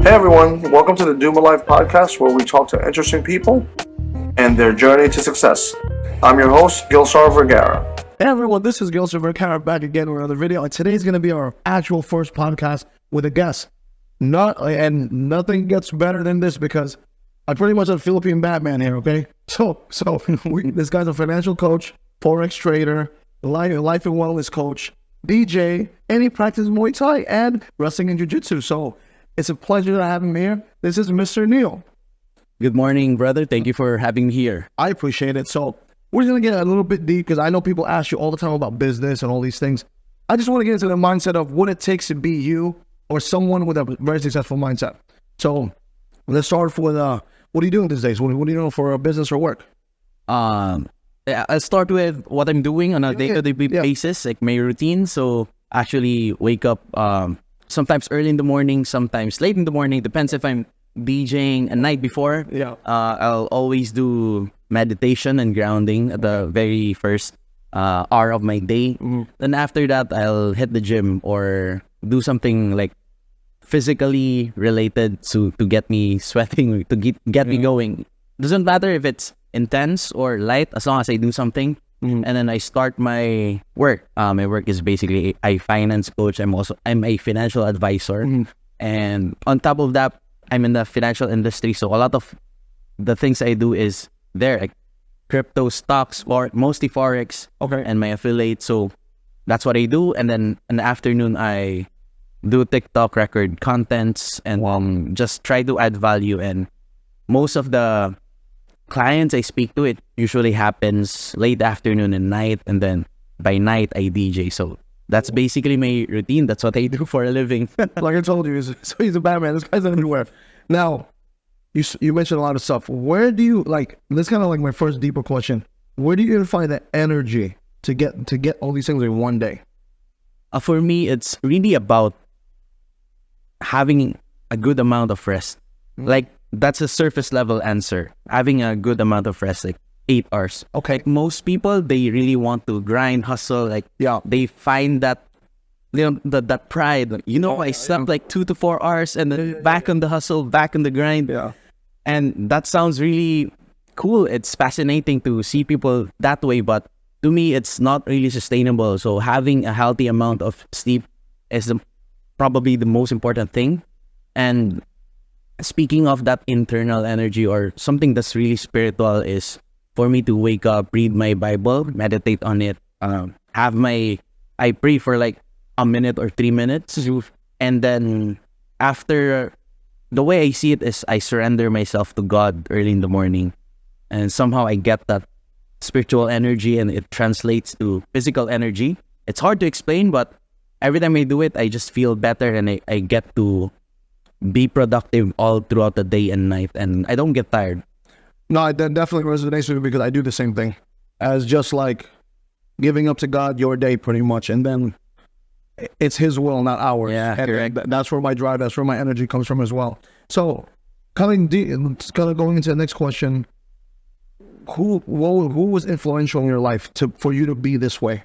Hey everyone, welcome to the Do My Life podcast where we talk to interesting people and their journey to success. I'm your host, Gilsar Vergara. Hey everyone, this is Gilsar Vergara back again with another video, and today's going to be our actual first podcast with a guest. Nothing gets better than this because I'm pretty much a Philippine Batman here, okay? This guy's a financial coach, forex trader, life and wellness coach, DJ, and he practices Muay Thai and wrestling and jiu-jitsu. So it's a pleasure to have him here. This is Mr. Niel. Good morning, brother. Thank you for having me here. I appreciate it. So we're going to get a little bit deep because I know people ask you all the time about business and all these things. I just want to get into the mindset of what it takes to be you or someone with a very successful mindset. So let's start with what are you doing these days? What are you doing for business or work? I'll start with what I'm doing on a day-to-day basis, like my routine. So actually wake up sometimes early in the morning, sometimes late in the morning. Depends if I'm DJing a night before. I'll always do meditation and grounding at the very first hour of my day. Then after that, I'll hit the gym or do something like physically related to get me sweating, to get me going. Doesn't matter if it's intense or light, as long as I do something. And then I start my work. My work is basically a finance coach. I'm a financial advisor. And on top of that, I'm in the financial industry. So a lot of the things I do is like crypto, stocks, or mostly forex, and my affiliate. So that's what I do. And then in the afternoon, I do TikTok, record contents, and just try to add value. And most of the clients I speak to, it usually happens late afternoon and night, and then by night I DJ. So that's basically my routine. That's what I do for a living. Like I told you, so he's a Batman. This guy's everywhere. Now, you mentioned a lot of stuff. Where do you this kind of like my first deeper question. Where do you find the energy to get all these things in one day? For me, it's really about having a good amount of rest. Like, that's a surface level answer. Having a good amount of rest, like 8 hours. Like most people, they really want to grind, hustle. They find that, that pride. I slept like 2 to 4 hours and then back on the hustle, back on the grind. And that sounds really cool. It's fascinating to see people that way, but to me, it's not really sustainable. So having a healthy amount of sleep is probably the most important thing. And speaking of that internal energy or something that's really spiritual is for me to wake up, read my Bible, meditate on it, I pray for like a minute or 3 minutes. And then after, the way I see it is I surrender myself to God early in the morning. And somehow I get that spiritual energy and it translates to physical energy. It's hard to explain, but every time I do it, I just feel better and I get to be productive all throughout the day and night, and I don't get tired. No, that definitely resonates with me because I do the same thing, as just like giving up to God your day pretty much, and then it's His will, not ours. Yeah, and correct. That's where my drive, that's where my energy comes from as well. So, going into the next question, who was influential in your life for you to be this way?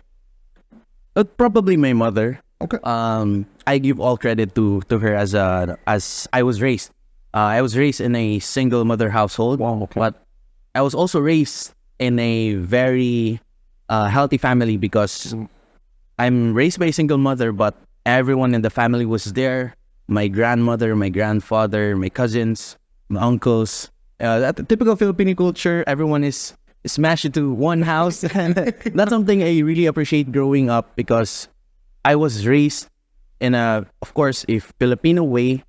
Probably my mother. Okay. I give all credit to her as I was raised. I was raised in a single mother household. Wow, okay. But I was also raised in a very healthy family because I'm raised by a single mother, but everyone in the family was there. My grandmother, my grandfather, my cousins, my uncles. That typical Filipino culture, everyone is smashed into one house. And that's something I really appreciate growing up because I was raised in of course, a Filipino way.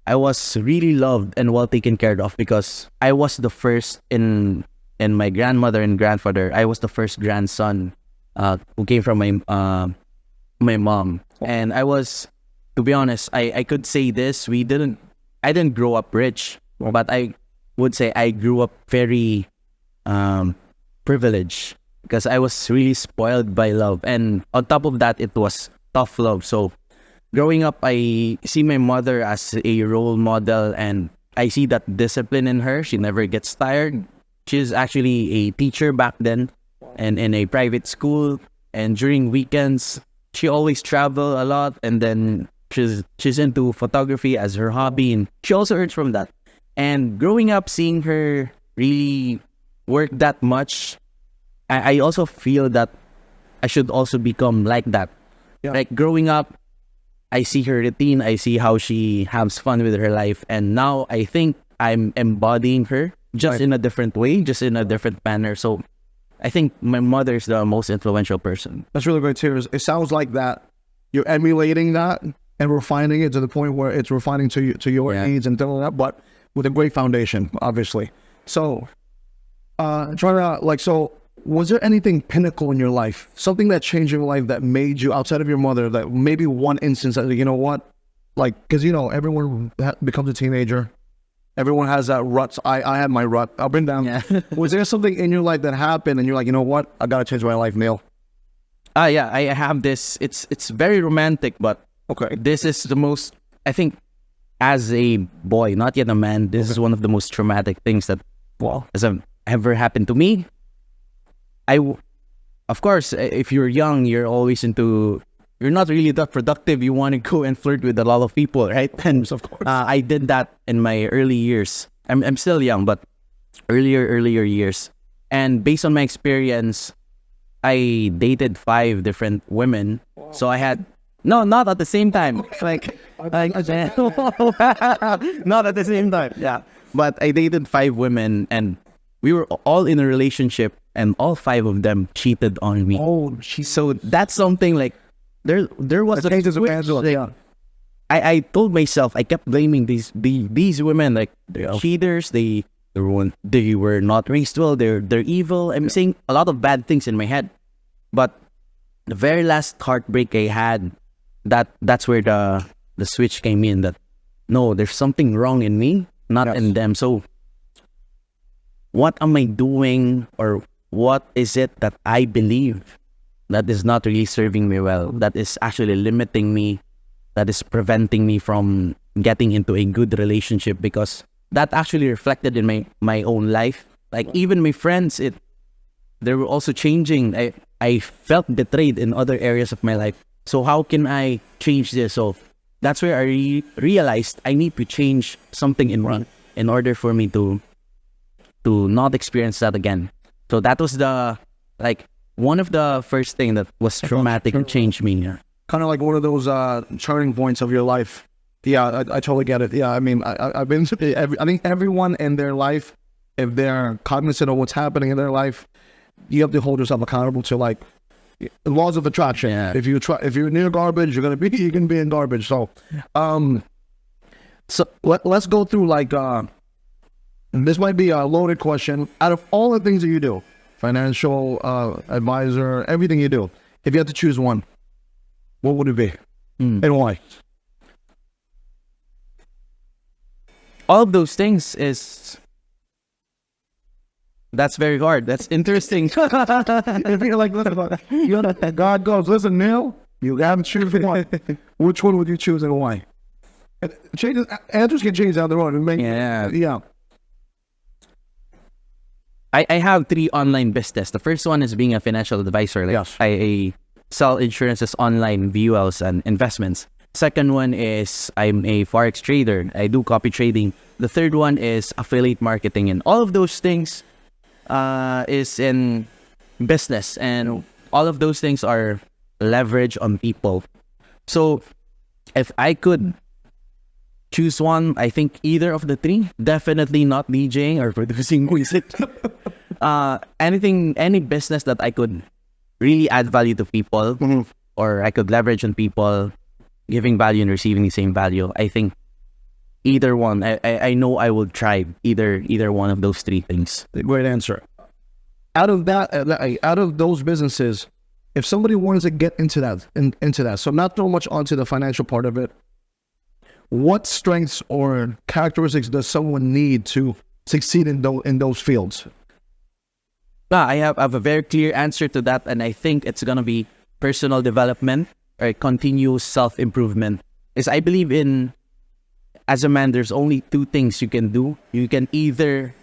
I was really loved and well taken care of because I was the first in my grandmother and grandfather. I was the first grandson who came from my mom. And I was, to be honest, I could say this, I didn't grow up rich, but I would say I grew up very privileged. Because I was really spoiled by love. And on top of that, it was tough love. So growing up, I see my mother as a role model and I see that discipline in her. She never gets tired. She's actually a teacher back then and in a private school. And during weekends, she always travel a lot. And then She's into photography as her hobby, and she also earns from that. And growing up, seeing her really work that much, I also feel that I should also become like that. Yeah. Like growing up, I see her routine, I see how she has fun with her life, and now I think I'm embodying her just in a different way, just in a different manner. So I think my mother's the most influential person. That's really great too. It sounds like that you're emulating that and refining it to the point where it's refining to your needs and things like that, but with a great foundation, obviously. So, so was there anything pinnacle in your life, something that changed your life that made you outside of your mother, that maybe one instance that, you know what, like, because, you know, everyone becomes a teenager. Everyone has that rut. I had my rut up and down. Yeah. Was there something in your life that happened and you're like, you know what, I got to change my life, Neil? Yeah, I have this. It's very romantic, but Okay. this is the most, I think, as a boy, not yet a man, this is one of the most traumatic things that has ever happened to me. Of course, if you're young, you're always you're not really that productive. You want to go and flirt with a lot of people, right? And Of course. I did that in my early years. I'm still young, but earlier years. And based on my experience, I dated 5 different women. Wow. So I had not at the same time. Not at the same time. Yeah. But I dated 5 women, and we were all in a relationship, and all 5 of them cheated on me. Oh, So that's something like there was a switch. Yeah. I told myself, I kept blaming these women, like they're cheaters, they were not raised well, they're evil. I'm saying a lot of bad things in my head. But the very last heartbreak I had, that's where the switch came in, that no, there's something wrong in me, not in them. So what am I doing, or what is it that I believe that is not really serving me well, that is actually limiting me, that is preventing me from getting into a good relationship? Because that actually reflected in my own life. Like even my friends, they were also changing. I felt betrayed in other areas of my life. So how can I change this? So that's where I realized I need to change something in me in order for me to not experience that again. So that was one of the first thing that was traumatic and changed me. Yeah. kind of like one of those turning points of your life. Yeah, I totally get it. Yeah, I mean, I've been to I think everyone in their life, if they're cognizant of what's happening in their life, you have to hold yourself accountable to like laws of attraction. Yeah. If you're near garbage, you're gonna be in garbage. So, let's go through like this might be a loaded question. Out of all the things that you do, financial advisor, everything you do, if you had to choose one, what would it be, and why? All of those things that's very hard. That's interesting. If you're like, listen, God goes, listen, Neil, you gotta choose one. Which one would you choose and why? Answers can change down the road. Yeah. I have 3 online business. The first one is being a financial advisor. Like Yes. I sell insurances online, VULs, and investments. Second one is I'm a forex trader. I do copy trading. The third one is affiliate marketing, and all of those things is in business, and all of those things are leverage on people. So if I could choose one, I think either of the 3. Definitely not DJing or producing music. Any business that I could really add value to people, or I could leverage on people, giving value and receiving the same value. I think either one. I know I will try either one of those 3 things. Great answer. Out of those businesses, if somebody wanted to get into that, so not so much onto the financial part of it, what strengths or characteristics does someone need to succeed in those fields? I have a very clear answer to that, and I think it's gonna be personal development or continuous self-improvement. Is I believe in, as a man, there's only 2 things you can do. You can either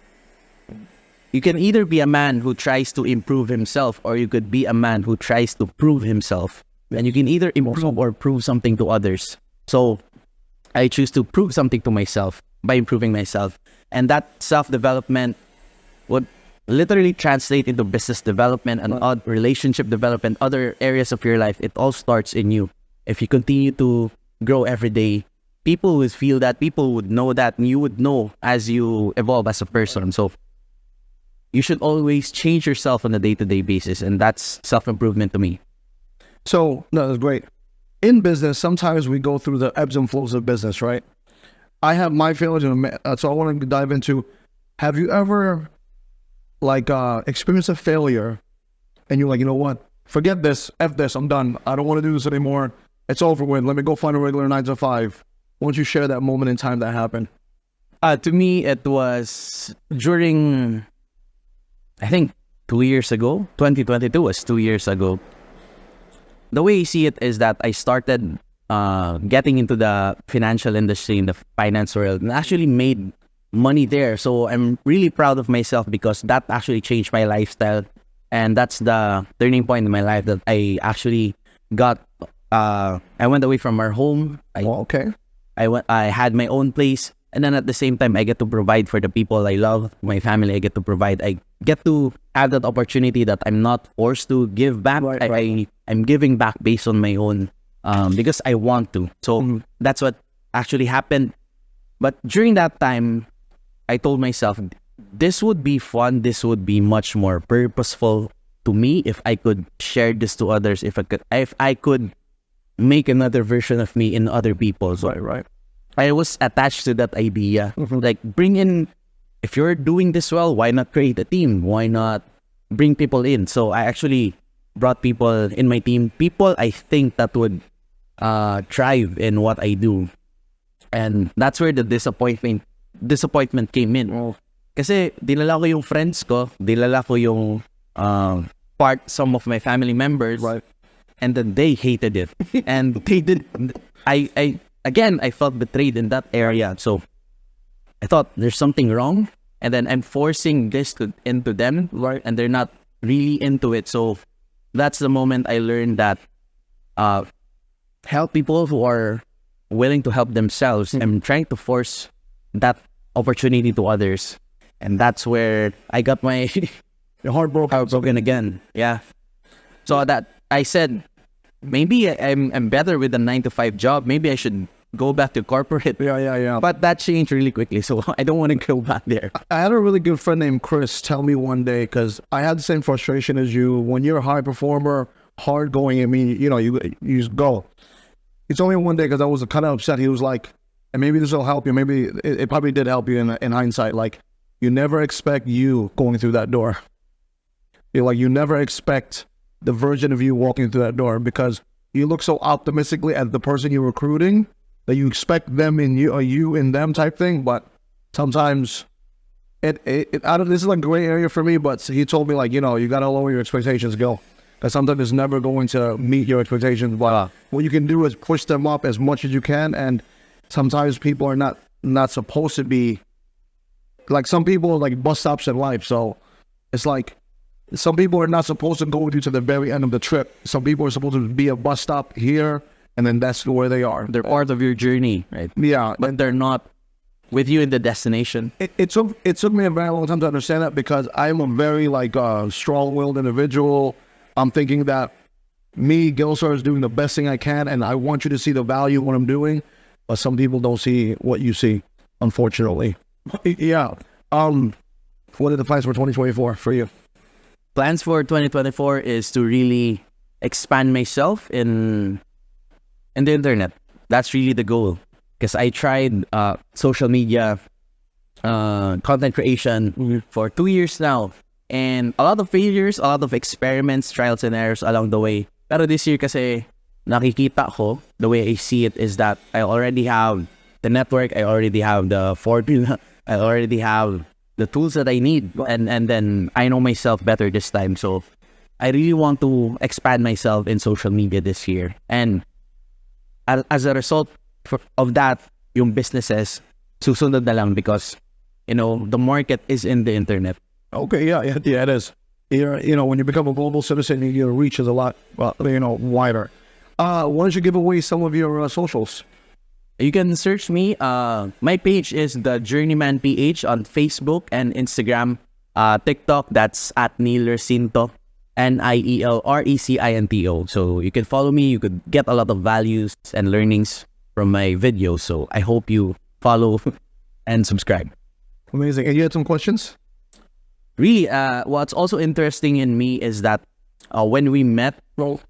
be a man who tries to improve himself, or you could be a man who tries to prove himself. And you can either improve or prove something to others. So I choose to prove something to myself by improving myself. And that self-development would literally translate into business development and relationship development, other areas of your life. It all starts in you. If you continue to grow every day, people would feel that, people would know that, and you would know as you evolve as a person. So you should always change yourself on a day-to-day basis, and that's self-improvement to me. So, no, that's great. In business, sometimes we go through the ebbs and flows of business, right? I have my feelings, and so I want to dive into, have you ever, experienced a failure, and you're like, you know what? Forget this, F this, I'm done. I don't want to do this anymore. It's over with. Let me go find a regular 9 to 5. Why don't you share that moment in time that happened? To me, it was during, I think, 2 years ago. 2022 was 2 years ago. The way I see it is that I started getting into the financial industry, in the finance world, and actually made money there. So I'm really proud of myself because that actually changed my lifestyle. And that's the turning point in my life that I actually got. I went away from our home. I had my own place. And then at the same time, I get to provide for the people I love, my family. I get to provide. I get to have that opportunity that I'm not forced to give back. I'm giving back based on my own, because I want to. So that's what actually happened. But during that time, I told myself, this would be fun. This would be much more purposeful to me if I could share this to others. If I could make another version of me in other people. So I was attached to that idea. Like, bring in, if you're doing this well, why not create a team? Why not bring people in? So I actually brought people in my team, people I think that would thrive in what I do. And that's where the disappointment came in. Kasi dinala ko yung friends ko, dinala ko yung some of my family members, and then they hated it. And they did, I felt betrayed in that area. So I thought there's something wrong, and then I'm forcing this into them, and they're not really into it. So that's the moment I learned that help people who are willing to help themselves. I'm trying to force that opportunity to others. And that's where I got my heartbroken again. Yeah. So that I said, maybe I'm better with a 9 to 5 job. Maybe I should go back to corporate. Yeah. But that changed really quickly, so I don't want to go back there. I had a really good friend named Chris tell me one day, because I had the same frustration as you. When you're a high performer, hard going, I mean, you just go. It's only one day, because I was kind of upset. He was like, and maybe this will help you. Maybe it probably did help you in hindsight. Like, you never expect you going through that door. You never expect the version of you walking through that door, because you look so optimistically at the person you're recruiting that you expect them in you, or you in them type thing. But sometimes this is like a gray area for me, but he told me, like, you got to lower your expectations, Gil, because sometimes it's never going to meet your expectations. But what you can do is push them up as much as you can. And sometimes people are not supposed to be, like, some people are like bus stops in life. So it's like, some people are not supposed to go with you to the very end of the trip. Some people are supposed to be a bus stop here, and then that's where they are. They're part of your journey, right? Yeah. But they're not with you in the destination. It took me a very long time to understand that, because I'm a very strong-willed individual. I'm thinking that me, Gilsar, is doing the best thing I can, and I want you to see the value of what I'm doing. But some people don't see what you see, unfortunately. Yeah. What are the plans for 2024 for you? Plans for 2024 is to really expand myself in the internet. That's really the goal. Because I tried social media, content creation for 2 years now. And a lot of failures, a lot of experiments, trials and errors along the way. Pero this year kasi, nakikita ko, the way I see it is that I already have the network, I already have the formula, I already have the tools that I need, and then I know myself better this time. So I really want to expand myself in social media this year. And as a result of that, yung businesses, susunod na lang, because, the market is in the internet. Okay, yeah, it is. When you become a global citizen, your reach is a lot, wider. Why don't you give away some of your socials? You can search me. My page is the Journeyman PH on Facebook and Instagram. TikTok, that's at Niel Recinto, NIEL RECINTO. So you can follow me. You could get a lot of values and learnings from my videos. So I hope you follow and subscribe. Amazing. And you had some questions? Really, what's also interesting in me is that when we met, Well,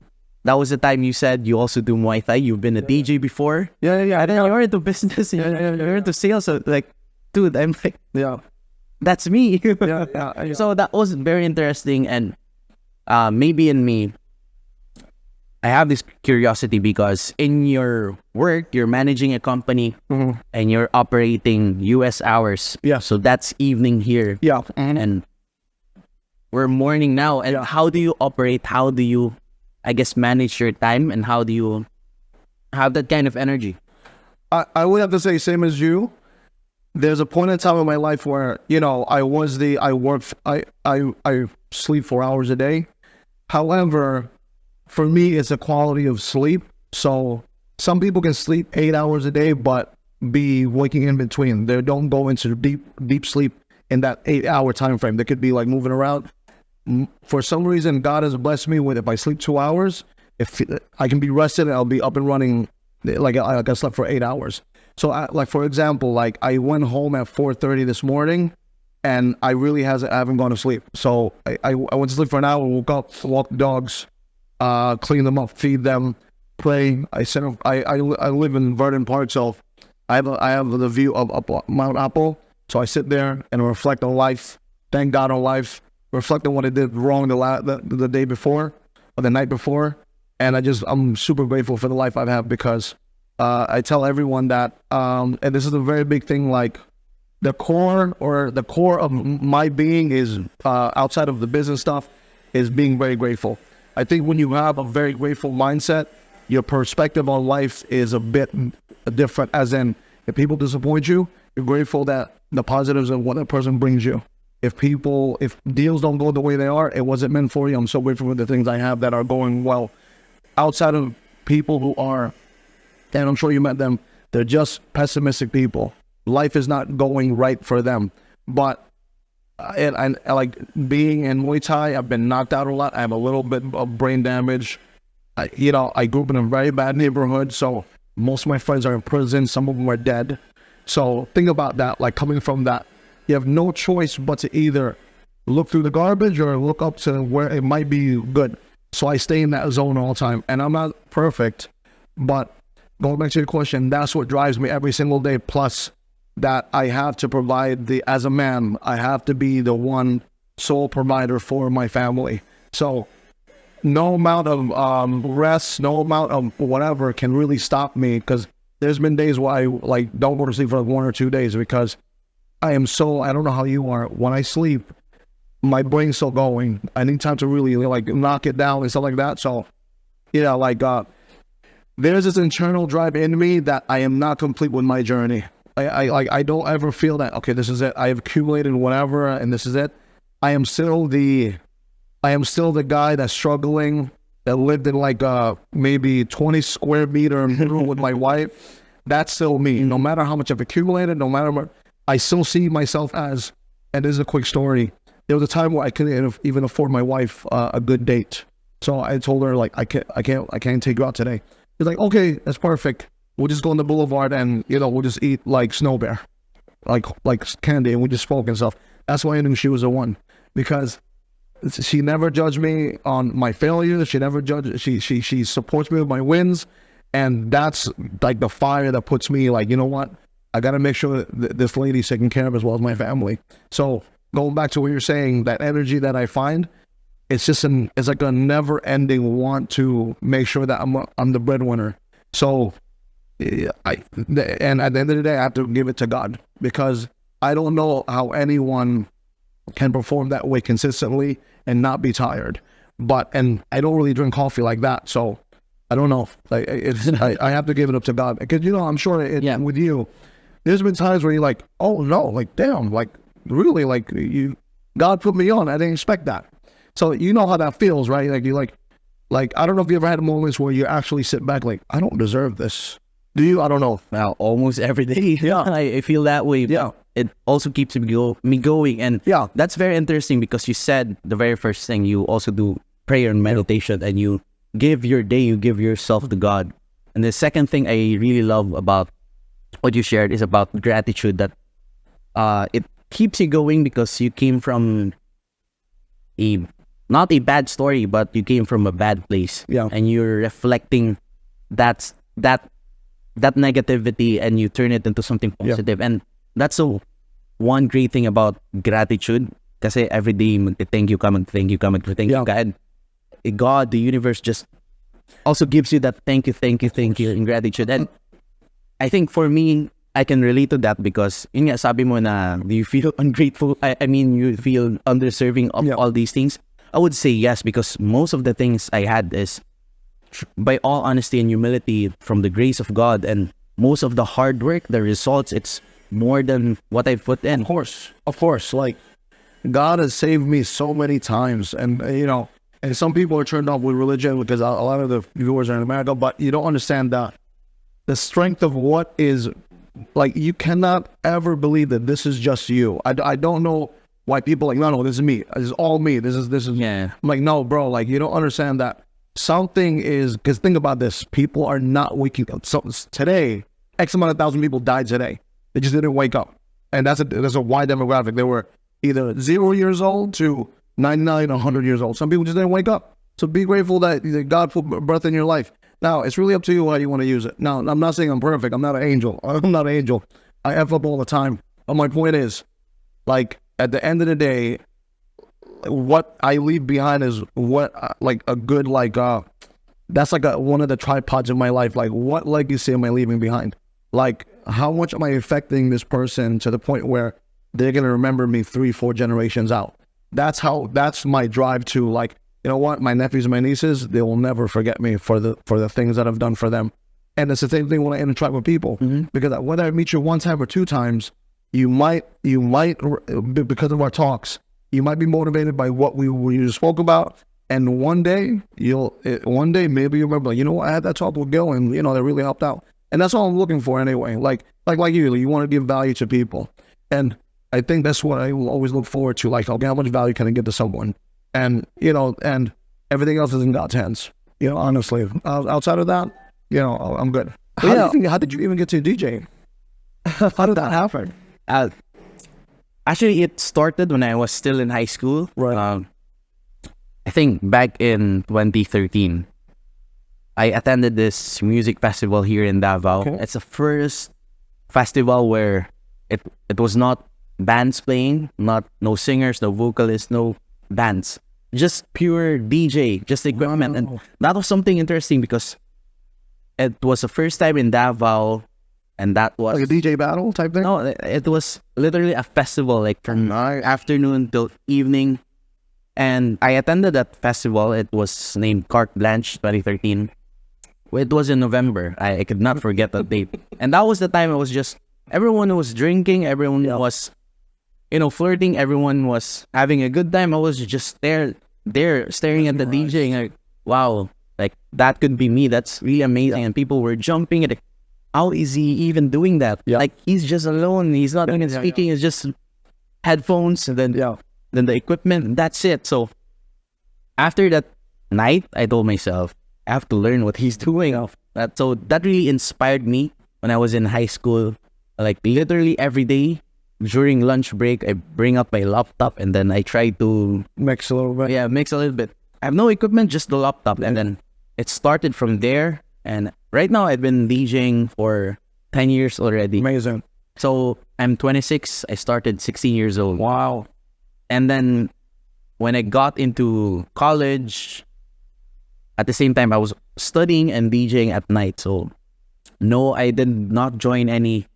that was the time you said you also do Muay Thai. You've been a DJ before. yeah. And then you're into business. You're into sales. So like, dude, I'm like, Yeah. that's me. Yeah. So that was very interesting. And maybe in me, I have this curiosity because in your work, you're managing a company and you're operating US hours. Yeah. So that's evening here. Yeah. And we're morning now. And how do you operate? How do you, I guess, manage your time? And how do you have that kind of energy? I would have to say same as you. There's a point in time in my life where, I sleep 4 hours a day. However, for me, it's a quality of sleep. So some people can sleep 8 hours a day, but be waking in between. They don't go into deep sleep in that 8 hour time frame. They could be like moving around. For some reason, God has blessed me with, if I sleep 2 hours, if I can be rested, I'll be up and running like I slept for 8 hours. So, for example, I went home at 4:30 this morning, and I haven't gone to sleep. So I went to sleep for an hour, woke up, walked the dogs, clean them up, feed them, play. I live in Verdon Park, so I have the view of Mount Apple. So I sit there and reflect on life, thank God on life, reflect on what I did wrong the day before or the night before, and I'm super grateful for the life I've had, because I tell everyone that, and this is a very big thing, like the core of my being is, outside of the business stuff, is being very grateful. I think when you have a very grateful mindset, your perspective on life is a bit different, as in, if people disappoint you, you're grateful that the positives of what that person brings you. If deals don't go the way they are, it wasn't meant for you. I'm so grateful for the things I have that are going well. Outside of people who are, and I'm sure you met them, they're just pessimistic people. Life is not going right for them. But I like being in Muay Thai. I've been knocked out a lot. I have a little bit of brain damage. I grew up in a very bad neighborhood, so most of my friends are in prison. Some of them are dead. So think about that, like coming from that. You have no choice but to either look through the garbage or look up to where it might be good. So I stay in that zone all the time. And I'm not perfect, but going back to your question, that's what drives me every single day. Plus that I have to provide as a man, I have to be the one sole provider for my family. So no amount of rest, no amount of whatever can really stop me, because there's been days where I don't go to sleep for 1 or 2 days, because I don't know how you are. When I sleep, my brain's still going. I need time to really knock it down and stuff like that. So, there's this internal drive in me that I am not complete with my journey. I don't ever feel that, okay, this is it. I have accumulated whatever and this is it. I am still the guy that's struggling, that lived in maybe 20 square meter room with my wife. That's still me. No matter how much I've accumulated, I still see myself as, and this is a quick story. There was a time where I couldn't even afford my wife a good date. So I told her, I can't take you out today. She's like, okay, that's perfect. We'll just go on the boulevard and, we'll just eat Snow Bear, like candy, and we just spoke and stuff. That's why I knew she was the one, because she never judged me on my failures. She never judged, she supports me with my wins. And that's the fire that puts me you know what? I got to make sure that this lady's taken care of as well as my family. So going back to what you're saying, that energy that I find, it's like a never ending want to make sure that I'm the breadwinner. So and at the end of the day, I have to give it to God, because I don't know how anyone can perform that way consistently and not be tired. And I don't really drink coffee like that. So I don't know. I have to give it up to God, because, I'm sure with you, there's been times where you're like, oh no, damn, really, God put me on. I didn't expect that. So you know how that feels, right? I don't know if you ever had moments where you actually sit back I don't deserve this. Do you? I don't know. Well, almost every day. Yeah. I feel that way. Yeah. It also keeps me going. And Yeah. that's very interesting because you said the very first thing, you also do prayer and meditation, and you give your day, you give yourself to God. And the second thing I really love about what you shared is about gratitude, that it keeps you going because you came from a, not a bad story, but you came from a bad place. Yeah. And you're reflecting that negativity, and you turn it into something positive. And that's one great thing about gratitude. Kasi every day, thank you, thank you, God. God, the universe just also gives you that thank you in gratitude. And I think for me, I can relate to that because yun nga, sabi mo na, do you feel ungrateful? I mean, you feel undeserving of all these things? I would say yes, because most of the things I had is, by all honesty and humility, from the grace of God, and most of the hard work, the results, it's more than what I put in. Of course. Like, God has saved me so many times, and and some people are turned off with religion because a lot of the viewers are in America, but you don't understand that the strength of what is, like, you cannot ever believe that this is just you. I don't know why people are like, no, this is me. This is all me. This is. Yeah. I'm like, no, bro. Like, you don't understand that something is, because think about this. People are not waking up. So today, X amount of thousand people died today. They just didn't wake up, and that's a wide demographic. They were either 0 years old to 99, 100 years old. Some people just didn't wake up. So be grateful that God put breath in your life. Now, it's really up to you how you want to use it. Now, I'm not saying I'm perfect. I'm not an angel. I'm not an angel. I F up all the time. But my point is, like, at the end of the day, what I leave behind is what, like, a good, like, that's like one of the tripods in my life. Like, what legacy am I leaving behind? Like, how much am I affecting this person to the point where they're going to remember me 3-4 generations out? That's my drive to, like, you know what, my nephews and my nieces, they will never forget me for the things that I've done for them. And it's the same thing when I interact with people, because whether I meet you one time or 2 times, you might, because of our talks, you might be motivated by what we just spoke about. And one day maybe you remember, you know what, I had that talk with Gil, and that really helped out. And that's all I'm looking for anyway. Like you want to give value to people. And I think that's what I will always look forward to. Like, okay, how much value can I give to someone? And, and everything else is in God's hands. Honestly, outside of that, I'm good. How did you even get to DJ? How did that happen? Actually, it started when I was still in high school. Right. I think back in 2013, I attended this music festival here in Davao. Okay. It's the first festival where it was not bands playing, no singers, no vocalists, no bands, just pure DJ, just equipment. And that was something interesting because it was the first time in Davao, and that was Like a DJ battle type thing? no, it was literally a festival, like from afternoon till evening. And I attended that festival. It was named Carte Blanche 2013. It was in November. I could not forget that date. And that was the time it was just, everyone was drinking, everyone was, flirting, everyone was having a good time. I was just there staring at the DJ, like, wow, like, that could be me. That's really amazing. And people were jumping at it. How is he even doing that? Yeah. Like, he's just alone. He's not even speaking. It's just headphones, and then the equipment, and that's it. So after that night, I told myself, I have to learn what he's doing. So that really inspired me when I was in high school. Like, literally every day during lunch break, I bring up my laptop, and then I try to Mix a little bit. Yeah, mix a little bit. I have no equipment, just the laptop. And then it started from there. And right now, I've been DJing for 10 years already. Amazing. So I'm 26. I started 16 years old. Wow. And then when I got into college, at the same time, I was studying and DJing at night. So no, I did not join any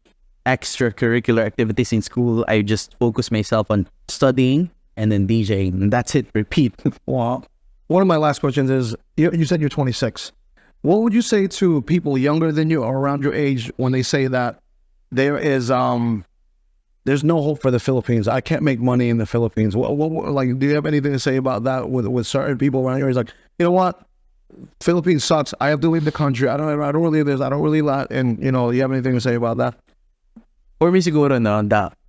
extracurricular activities in school. I just focused myself on studying and then DJing. And that's it. Repeat. Wow. One of my last questions is, you said you're 26. What would you say to people younger than you or around your age when they say that there's no hope for the Philippines? I can't make money in the Philippines. What, like, do you have anything to say about that with certain people around your age? Like, you know what? Philippines sucks. I have to leave the country. I don't really this. I don't really lot. And you know, you have anything to say about that? For me siguro no,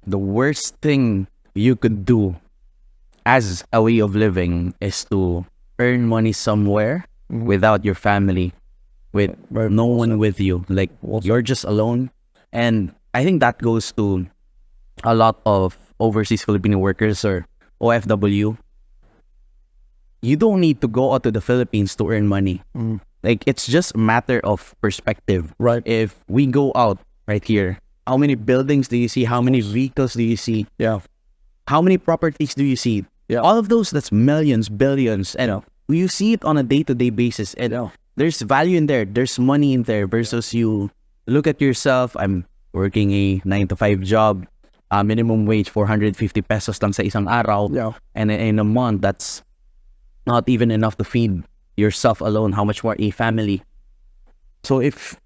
the worst thing you could do as a way of living is to earn money somewhere without your family, with no one with you. Like you're just alone. And I think that goes to a lot of overseas Filipino workers or OFW. You don't need to go out to the Philippines to earn money. Like it's just a matter of perspective. Right. If we go out right here, how many buildings do you see? How many vehicles do you see? Yeah. How many properties do you see? Yeah. All of those, that's millions, billions. And you see it on a day-to-day basis. And there's value in there. There's money in there versus you look at yourself. I'm working a 9-to-5 job, minimum wage 450 pesos lang sa isang araw. Yeah. And in a month, that's not even enough to feed yourself alone. How much more a family? So if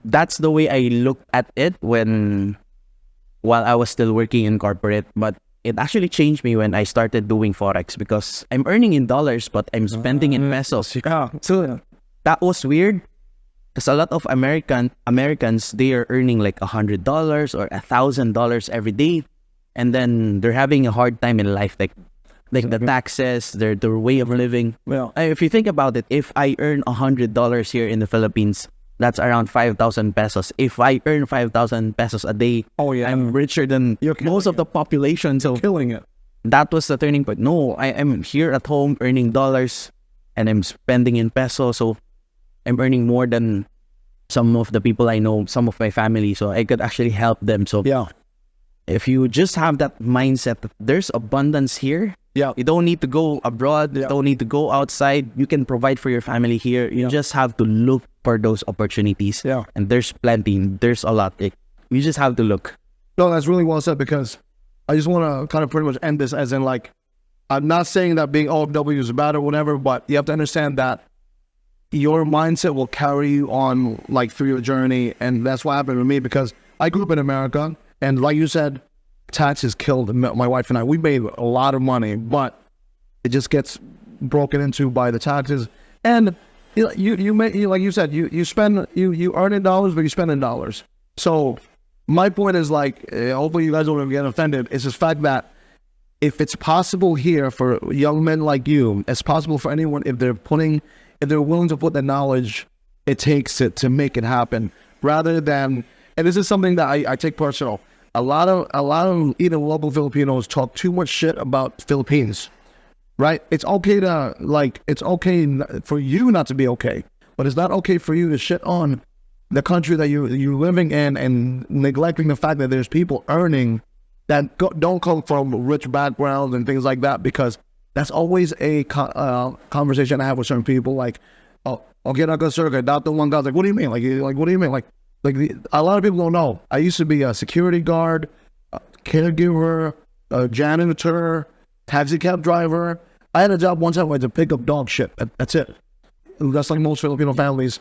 that's the way I looked at it while I was still working in corporate, but it actually changed me when I started doing Forex because I'm earning in dollars, but I'm spending in pesos. Yeah. So that was weird because a lot of Americans, they are earning like $100 or $1,000 every day. And then they're having a hard time in life, like the taxes, their way of living. Well, If you think about it, if I earn $100 here in the Philippines, that's around 5,000 pesos. If I earn 5,000 pesos a day, I'm richer than most of the population. So killing it. that was the turning point. No, I'm here at home earning dollars and I'm spending in pesos. So I'm earning more than some of the people I know, some of my family. So I could actually help them. So if you just have that mindset that there's abundance here, you don't need to go abroad, you don't need to go outside. You can provide for your family here. You just have to look for those opportunities. And there's plenty. There's a lot. You just have to look. No, that's really well said because I just want to kind of pretty much end this as in like, I'm not saying that being OFW is bad or whatever, but you have to understand that your mindset will carry you on like through your journey. And that's what happened with me because I grew up in America. And like you said, taxes killed my wife and I. We made a lot of money, but it just gets broken into by the taxes. And like you said, you earn in dollars, but you spend in dollars. So my point is like, hopefully you guys don't get offended. It's this fact that if it's possible here for young men like you, it's possible for anyone if they're willing to put the knowledge it takes to make it happen, rather than. And this is something that I take personal. A lot of even local Filipinos talk too much shit about Philippines, right? It's okay for you not to be okay, but it's not okay for you to shit on the country that you're living in and neglecting the fact that there's people earning that don't come from rich backgrounds and things like that, because that's always a conversation I have with certain people. Like, oh, okay, not good, sir. That the one guy's like, what do you mean? Like, what do you mean? Like a lot of people don't know. I used to be a security guard, a caregiver, a janitor, taxi cab driver. I had a job one time where I had to pick up dog shit. That's it. That's like most Filipino families.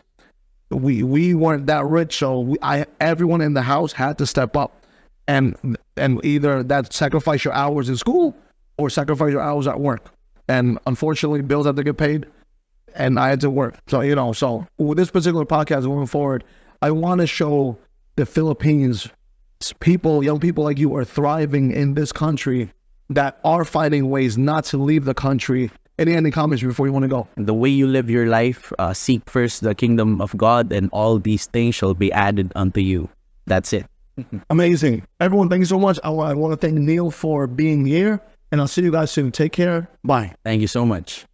We weren't that rich, so everyone in the house had to step up, and either that sacrifice your hours in school or sacrifice your hours at work. And unfortunately, bills have to get paid, and I had to work. So so with this particular podcast moving forward, I want to show the Philippines young people like you are thriving in this country that are finding ways not to leave the country. Any comments before you want to go? The way you live your life, seek first the kingdom of God, and all these things shall be added unto you. That's it. Amazing. Everyone, thank you so much. I want to thank Niel for being here, and I'll see you guys soon. Take care. Bye. Thank you so much.